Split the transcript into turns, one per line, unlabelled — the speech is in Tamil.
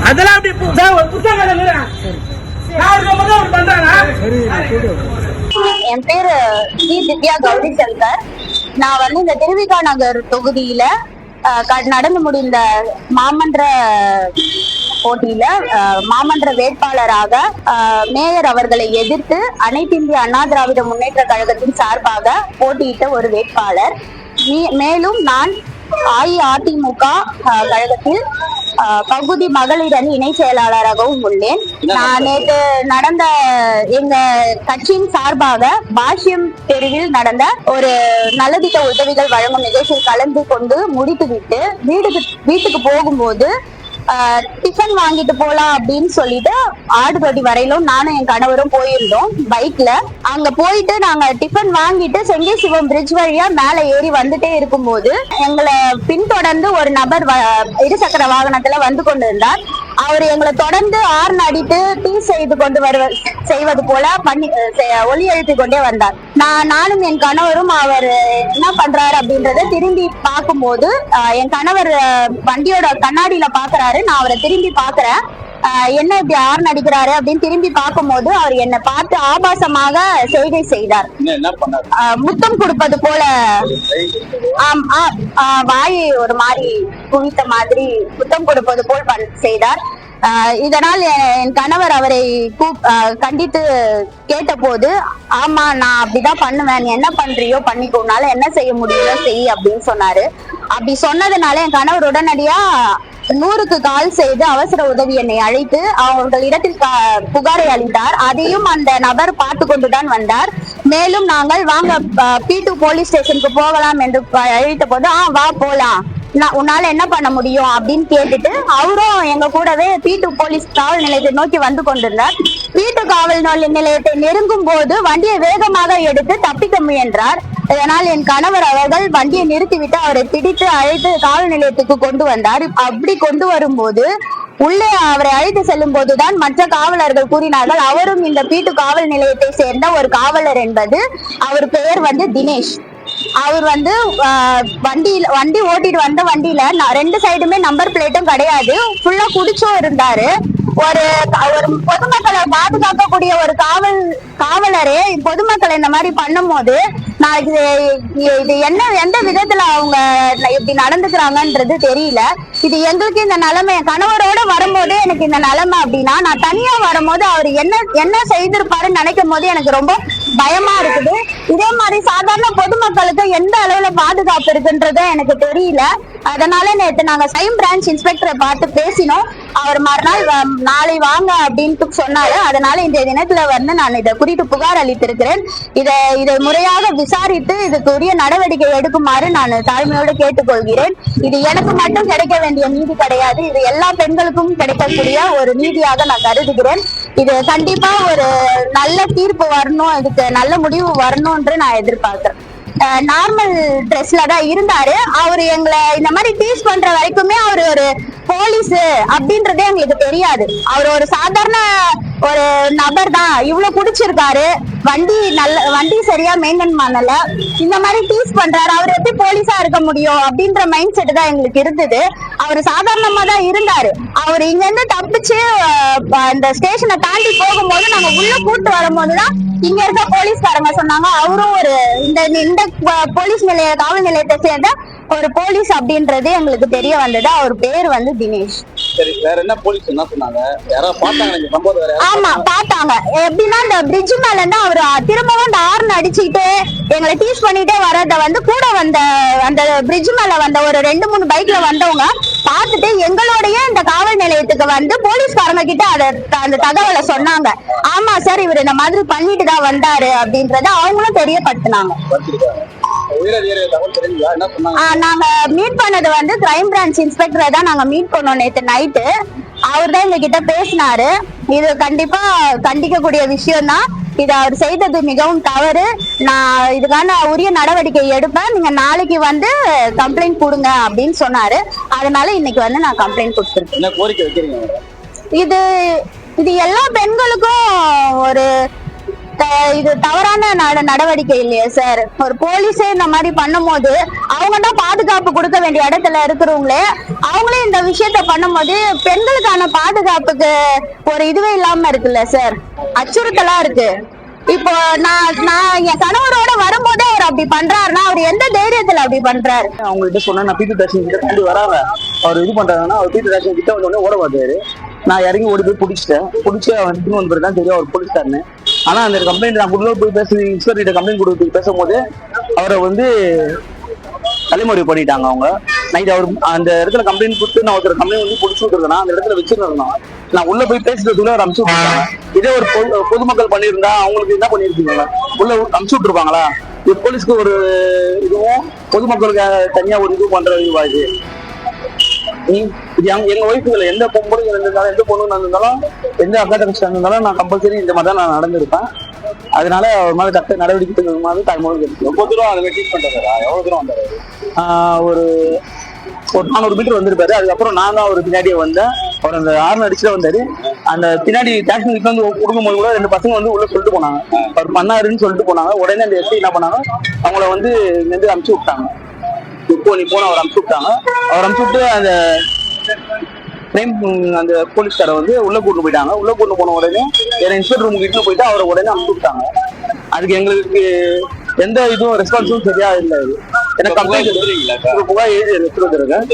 அதெல்லாம் அப்படி
என் பேரு டி திவ்யா கௌரி சங்கர். நான் வந்து இந்த திருவிகா நகர் தொகுதியில நடந்து முடிந்த மாமன்ற போட்டியில மாமன்ற வேட்பாளராக மேயர் அவர்களை எதிர்த்து அனைத்து இந்திய அண்ணா திராவிட முன்னேற்ற கழகத்தின் சார்பாக போட்டியிட்ட ஒரு வேட்பாளர். மேலும் நான் அஇஅதிமுக கழகத்தில் பகுதி மகளிர் அணி இணை செயலாளராகவும் உள்ளேன். நான் நேற்று நடந்த எங்க கட்சியின் சார்பாக பாஷ்யம் தெருவில் நடந்த ஒரு நலத்திட்ட உதவிகள் வழங்கும் நிகழ்ச்சியில் கலந்து கொண்டு முடித்துவிட்டு வீட்டுக்கு போகும்போது டிஃபன் வாங்கிட்டு போலாம் அப்படின்னு சொல்லிட்டு ஆடுபடி வரையிலும் நானும் என் கணவரும் போயிருந்தோம் பைக்ல. அங்க போயிட்டு நாங்க டிஃபன் வாங்கிட்டு செங்கை சிவம் பிரிட்ஜ் வழியா மேல ஏறி வந்துட்டே இருக்கும்போது எங்களை பின்தொடர்ந்து ஒரு நபர் இருசக்கர வாகனத்துல வந்து கொண்டு இருந்தார். அவர் எங்களை தொடர்ந்து ஆர்ன் அடித்து டீ செய்வது போல ஒலி எழுப்பி கொண்டே வந்தார். நானும் என் கணவரும் அவர் என்ன பண்றாரு அப்படின்றத திரும்பி பார்க்கும்போது என் கணவர் வண்டியோட கண்ணாடியில பாக்குறாரு. நான் அவரை திரும்பி பாக்குறேன், என்ன இப்படி ஆர்ன் அடிக்கிறாரு அப்படின்னு திரும்பி பார்க்கும்போது அவர் என்னை பார்த்து ஆபாசமாக செய்கை செய்தார். முத்தம் கொடுப்பது போல வாயை ஒரு மாதிரி குவித்த மாதிரி முத்தம் கொடுப்பது போல் செய்தார். இதனால் என் கணவர் அவரை கண்டித்து கேட்ட போது, ஆமா நான் அப்படிதான் பண்ணுவேன், நீ என்ன பண்றியோ பண்ணிக்கோனால என்ன செய்ய முடியுமோ செய் அப்படின்னு சொன்னாரு. அப்படி சொன்னதுனால என் கணவர் உடனடியா 100க்கு கால் செய்து அவசர உதவி என்னை அழைத்து அவர்கள் இடத்தில் புகாரை அளித்தார். அதையும் அந்த நபர் பார்த்து கொண்டுதான் வந்தார். மேலும் நாங்கள் வாங்க P2 போலீஸ் ஸ்டேஷனுக்கு போகலாம் என்று அழைத்த போது வா போலாம், உன்னால என்ன பண்ண முடியும் அப்படின்னு கேட்டுட்டு அவரும் எங்க கூடவே P2 போலீஸ் காவல் நிலையத்தை நோக்கி வந்து கொண்டிருந்தார். P2 காவல் நிலையத்தை நெருங்கும் போது வண்டியை வேகமாக எடுத்து தப்பிக்க முயன்றார். இதனால் என் கணவர் அவர்கள் வண்டியை நிறுத்திவிட்டு அவரை பிடித்து அழைத்து காவல் நிலையத்துக்கு கொண்டு வந்தார். அப்படி கொண்டு வரும்போது உள்ளே அவரை அழைத்து செல்லும் போதுதான் மற்ற காவலர்கள் கூறினார்கள், அவரும் இந்த P2 காவல் நிலையத்தை சேர்ந்த ஒரு காவலர் என்பது. அவர் பெயர் வந்து தினேஷ். அவர் வந்து வண்டி ஓட்டிட்டு வந்த வண்டியில 2 சைடுமே நம்பர் பிளேட்டும் கிடையாது, ஃபுல்லா குடிச்சும் இருந்தாரு. ஒரு பொதுமக்களை பாதுகாக்கக்கூடிய ஒரு காவலரே பொதுமக்களை இந்த மாதிரி பண்ணும் போது நாளைக்கு இது எந்த விதத்துல அவங்க இப்படி நடந்துக்கிறாங்கன்றது தெரியல. இது எங்களுக்கு இந்த நிலைமை, என் கணவரோட வரும்போது எனக்கு இந்த நிலைமை அப்படின்னா நான் தனியா வரும்போது அவர் என்ன செய்திருப்பாருன்னு நினைக்கும் போது எனக்கு ரொம்ப பயமா இருக்குது. இதே மாதிரி சாதாரண பொதுமக்களுக்கு எந்த அளவுல பாதுகாப்பு இருக்குன்றது எனக்கு தெரியல. அதனால நேற்று நாங்க சைம் பிரான்ச் இன்ஸ்பெக்டரை பார்த்து பேசினோம். அவர் மறுநாள் நாளை வாங்க அப்படின்ட்டு சொன்னாரு. அதனால இன்றைய தினத்துல வந்து நான் இதை குறித்து புகார் அளித்திருக்கிறேன். இதை முறையாக விசாரித்து இதுக்குரிய நடவடிக்கை எடுக்குமாறு நான் தாழ்மையோடு கேட்டுக்கொள்கிறேன். இது எனக்கு மட்டும் கிடைக்க வேண்டிய நீதி கிடையாது, இது எல்லா பெண்களுக்கும் கிடைக்கக்கூடிய ஒரு நீதியாக நான் கருதுகிறேன். இது கண்டிப்பா ஒரு நல்ல தீர்ப்பு வரணும், இதுக்கு நல்ல முடிவு வரணும்ன்று நான் எதிர்பார்க்கிறேன். நார்மல் ட்ரெஸ்ல தான் இருந்தாரு. அவரு எங்களை இந்த மாதிரி டீஸ் பண்ற வரைக்குமே அவரு ஒரு போலீஸ் அப்படின்றதே எங்களுக்கு தெரியாது. அவர் ஒரு சாதாரண ஒரு நபர் தான், இவ்வளவு குடிச்சிருக்காரு, வண்டி சரியா மெயின்டைன் பண்ணல, இந்த மாதிரி டீஸ் பண்றாரு, அவர் எப்படி போலீஸா இருக்க முடியும் அப்படின்ற மைண்ட் செட் தான் எங்களுக்கு இருந்தது. அவரு சாதாரணமா தான் இருந்தாரு. அவர் இங்க இருந்து தப்பிச்சு அந்த ஸ்டேஷனை தாண்டி போகும்போது நாங்க உள்ள கூட்டு வரும்போதுதான் இங்க இருக்க போலீஸ்காரங்க சொன்னாங்க, அவரும் ஒரு இந்த போலீஸ் காவல் நிலையத்தை சேர்ந்த ஒரு போலீஸ் அப்படின்றது எங்களுக்கு தெரிய வந்தது. அவர் பேர் வந்து தினேஷ். ஆமா பார்த்தாங்க. எப்படின்னா இந்த பிரிட்ஜ் மேல இருந்து அவரு திரும்பவும் அந்த ஹார்ன் அடிச்சுக்கிட்டு எங்களை டீஸ் பண்ணிட்டே வர்றத வந்து கூட வந்த அந்த பிரிட்ஜ் மேல வந்த ஒரு 2-3 பைக்ல வந்தவங்க பார்த்துட்டு எங்களுடைய இந்த காவல் நிலையத்துக்கு வந்து போலீஸ்காரங்க கிட்ட அந்த தகவலை சொன்னாங்க. ஆமா சார், இவர் இந்த மாதிரி பண்ணிட்டு தான் வந்தாரு அப்படின்றத அவங்களும் தெரியப்படுத்தினாங்க. நாங்க மீட் பண்ணது வந்து கிரைம் பிரான்ச் இன்ஸ்பெக்டரை தான் நாங்க மீட் பண்ணோம் நேற்று நைட்டு. அவர் தான் எங்க கிட்ட பேசினாரு. இது கண்டிப்பா கண்டிக்கக்கூடிய விஷயம் தான். இது அவர் செய்தது மிகவும் தவறு. நான் இதுக்கான உரிய நடவடிக்கை எடுப்பேன், நீங்க நாளைக்கு வந்து கம்ப்ளைண்ட் கொடுங்க அப்படின்னு சொன்னாரு. அதனால இன்னைக்கு வந்து நான் கம்ப்ளைண்ட் கொடுத்துருக்கேன். இது எல்லா பெண்களுக்கும் ஒரு இது தவறான நடவடிக்கை இல்லையா சார்? ஒரு போலீஸே இந்த மாதிரி பண்ணும்போது அவங்க தான் பாதுகாப்பு கொடுக்க வேண்டிய இடத்துல இருக்கிறவங்களே அவங்களே இந்த விஷயத்த பண்ணும்போது பெண்களுக்கான பாதுகாப்புக்கு ஒரு இதுவே இல்லாம இருக்குல்ல சார், அச்சுறுத்தலா இருக்கு. இப்போ நான் என் கணவரோட வரும்போதே அவர் அப்படி பண்றாருன்னா அவர் எந்த தைரியத்துல அப்படி பண்றாரு?
அவங்ககிட்ட சொன்னா நான் பீட்டு ஸ்டேஷன் கிட்ட தாண்டி வராங்க, அவர் இது பண்றாங்கன்னா அவர் பீட்டு ஸ்டேஷன் கிட்ட வந்து ஓட பார்த்தாரு. நான் இறங்கி ஓடி போய் பிடிச்சி அவன் வந்து பிறகு தான் தெரியும் அவர் போலீஸ்காரன்னு. ஆனா அந்த கம்ப்ளைண்ட் நான் உள்ள போய் பேசி இன்ஸ்பெக்டர் கம்ப்ளைண்ட் கொடுத்து பேசும்போது அவரை வந்து தலைமுறை பண்ணிட்டாங்க. அவங்க நைட் அவர் அந்த இடத்துல கம்ப்ளைண்ட் கொடுத்து நான் ஒருத்தர் கம்ப்ளைண்ட் வந்து பிடிச்சி விட்டுருந்தேன், அந்த இடத்துல வச்சிருந்தோம். நான் உள்ள போய் பேசுறதுக்குள்ள அவர் அனுப்பிச்சு விட்டுருக்காங்க. இதே ஒரு பொதுமக்கள் பண்ணியிருந்தா அவங்களுக்கு என்ன பண்ணிருக்கீங்களா? உள்ள அனுப்பிச்சு விட்டுருப்பாங்களா? போலீஸ்க்கு ஒரு இதுவும் பொதுமக்களுக்கு தனியா ஒரு இது பண்ற இதுவாது. எங்க வயசுல எந்த பொம்பளைங்க இருந்தாலும் எந்த பொண்ணு இருந்தாலும் எந்த அக்கா தங்கச்சி இருந்தாலும் நான் கம்பல்சரி இந்த மாதிரி தான் நான் நடந்திருப்பேன். அதனால ஒரு மாதிரி தக்க நடவடிக்கை மாதிரி தாய்மொழி ரொம்ப தூரம் அதை ட்ரீட் பண்றாரா? எவ்வளவு தூரம் வந்தாரு? ஒரு 400 மீட்டர் வந்திருப்பாரு. அதுக்கப்புறம் நான் தான் ஒரு பின்னாடியே வந்தேன். அவர் அந்த ஆர்ன் அடிச்சுட்டு வந்தாரு. அந்த பின்னாடி டாக்ஸி கிட்ட வந்து கொடுக்கும்போது கூட 2 பசங்க வந்து உள்ள சொல்லிட்டு போனாங்க, அவர் பண்ணாருன்னு சொல்லிட்டு போனாங்க. உடனே அந்த எஸ்ஐ என்ன பண்ணாங்க, அவங்கள வந்து இங்க இருந்து அனுப்பிச்சு விட்டாங்க. இப்போ நீ போன அவர் அனுப்பிச்சு விட்டாங்க. அவர் அனுப்பிச்சு விட்டு அந்த அந்த போலீஸ்காரை வந்து உள்ள கூட்டு போயிட்டாங்க. உள்ள கூட்டு போன உடனே இன்ஸ்பெக்டர் ரூம் கிட்ட போயிட்டு அவரை உடனே அனுப்பிச்சு விட்டாங்க. அதுக்கு எங்களுக்கு எந்த இதுவும் ரெஸ்பான்ஸும் சரியா இல்லை. எனக்கு கம்ப்ளைண்ட் புகார் எழுதி எடுத்துட்டு வந்துருக்கேன்.